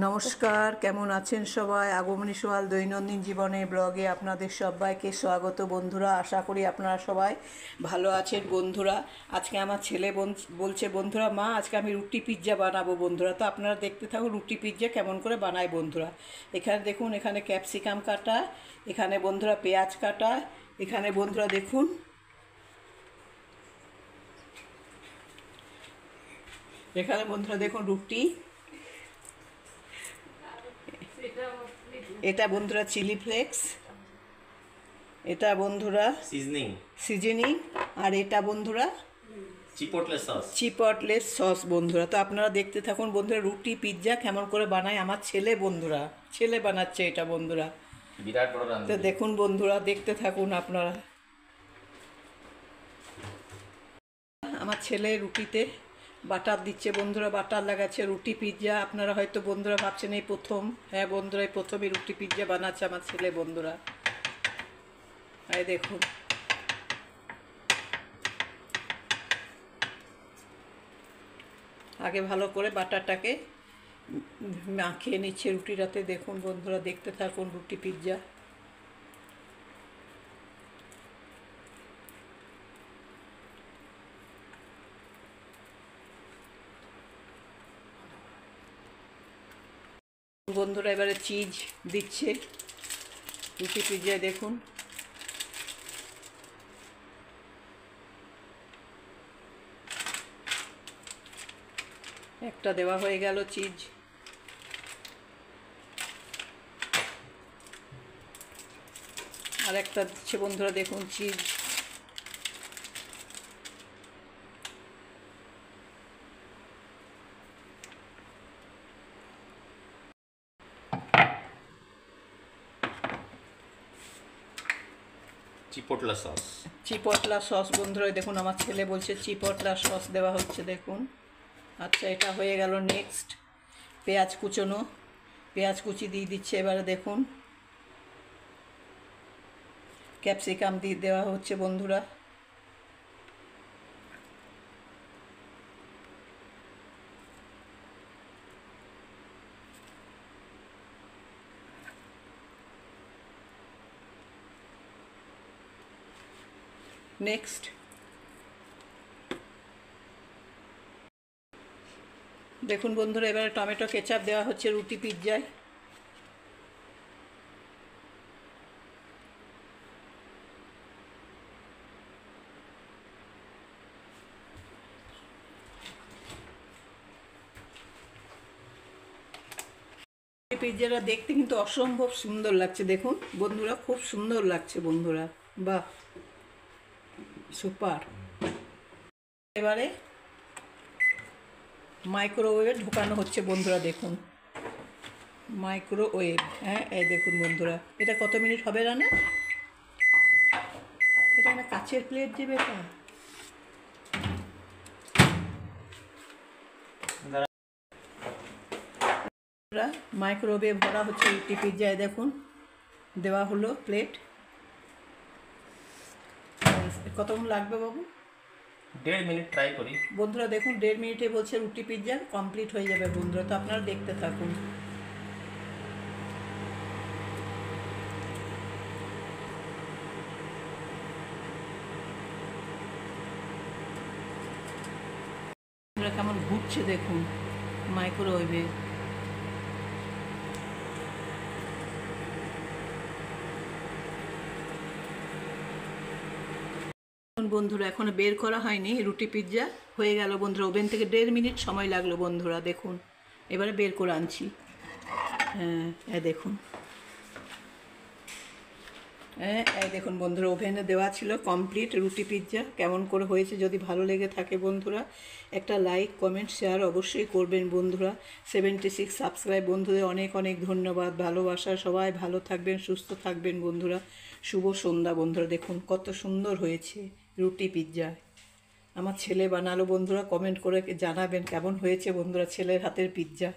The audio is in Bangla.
নমস্কার, কেমন আছেন সবাই? আগমনী সোয়াল দৈনন্দিন জীবনে ব্লগে আপনাদের সবাইকে স্বাগত বন্ধুরা। আশা করি আপনারা সবাই ভালো আছেন বন্ধুরা। আজকে আমার ছেলে বলছে বন্ধুরা, মা আজকে আমি রুটি পিৎজা বানাবো বন্ধুরা। তো আপনারা দেখতে থাকুন রুটি পিৎজা কেমন করে বানায় বন্ধুরা। এখানে দেখুন, এখানে ক্যাপসিকাম কাটা, এখানে বন্ধুরা পেঁয়াজ কাটা, এখানে বন্ধুরা দেখুন রুটি, এটা বন্ধুরা চিলি ফ্লেক্স, এটা বন্ধুরা সিজনিং, আর এটা বন্ধুরা চিপটলে সস বন্ধুরা। তো আপনারা দেখতে থাকুন বন্ধুরা রুটি পিৎজা কেমন করে বানায় আমার ছেলে বন্ধুরা। ছেলে বানাচ্ছে এটা বন্ধুরা, বিরাট বড় রান্না। তো দেখুন বন্ধুরা, দেখতে থাকুন আপনারা। আমার ছেলে রুটিতে বাটার দিচ্ছে বন্ধুরা, বাটার লাগাচ্ছে রুটি পিৎজা। আপনারা হয়তো বন্ধুরা ভাবছেন এই প্রথম। হ্যাঁ বন্ধুরা, এই প্রথমই রুটি পিৎজা বানাচ্ছে আমার ছেলে বন্ধুরা। এই দেখুন, আগে ভালো করে বাটারটাকে মাখিয়ে নিচ্ছে রুটিটাতে। দেখুন বন্ধুরা, দেখতে থাকুন রুটি পিৎজা। বন্ধুরা এবারে চিজ দিচ্ছে রুটি পিৎজায়। দেখুন একটা দেওয়া হয়ে গেল চিজ। আর একটা দিচ্ছে বন্ধুরা, দেখুন চিজ। চিপটলা সস বন্ধুরা। দেখুন আমার ছেলে বলছে চিপটলা সস দেওয়া হচ্ছে, দেখুন। আচ্ছা, এটা হয়ে গেল। নেক্সট পেঁয়াজ কুচোনো, পেঁয়াজ কুচি দিয়ে দিচ্ছে। এবারে দেখুন ক্যাপসিকাম দিয়ে দেওয়া হচ্ছে বন্ধুরা। নেক্সট দেখুন বন্ধুরা, এবারে টমেটো কেচাপ দেওয়া হচ্ছে রুটি পিৎজায়। পিৎজাটা দেখতে কিন্তু অসম্ভব সুন্দর লাগছে, দেখুন বন্ধুরা, খুব সুন্দর লাগছে বন্ধুরা। বাহ, সুপার। এবারে মাইক্রোওয়েভে ঢোকানো হচ্ছে বন্ধুরা। দেখুন মাইক্রোওয়েভ। হ্যাঁ, এই দেখুন বন্ধুরা, এটা কত মিনিট হবে রান্না? এটা না কাচের প্লেট দেবে তা। মাইক্রোওয়েভে ভরা হচ্ছে রুটি পিৎজায়। দেখুন দেওয়া হলো প্লেট। কতক্ষণ লাগবে বাবু? 1.5 মিনিট ট্রাই করি বন্ধুরা। দেখুন 1.5 মিনিটে বলছে রুটি পিৎজা কমপ্লিট হয়ে যাবে বন্ধুরা। তো আপনারা দেখতে থাকুন। কেমন ঘুরছে দেখুন মাইক্রোওয়েভে। বন্ধুরা এখনো বের করা হয়নি, রুটি পিৎজা হয়ে গেল বন্ধুরা। ওভেন থেকে 1.5 মিনিট সময় লাগলো বন্ধুরা। দেখুন এবারে বের করে আনছি। হ্যাঁ দেখুন, এই দেখুন বন্ধুরা, ওভেনে দেওয়া ছিল কমপ্লিট রুটি পিৎজা। কেমন করে হয়েছে যদি ভালো লেগে থাকে বন্ধুরা একটা লাইক কমেন্ট শেয়ার অবশ্যই করবেন বন্ধুরা। 76 সাবস্ক্রাইব বন্ধুদের অনেক অনেক ধন্যবাদ, ভালোবাসা। সবাই ভালো থাকবেন, সুস্থ থাকবেন বন্ধুরা। শুভ সন্ধ্যা বন্ধুরা। দেখুন কত সুন্দর হয়েছে রুটি পিৎজা। আমার ছেলে বানালো বন্ধুরা। কমেন্ট করে জানাবেন কেমন হয়েছে বন্ধুরা ছেলের হাতের পিৎজা।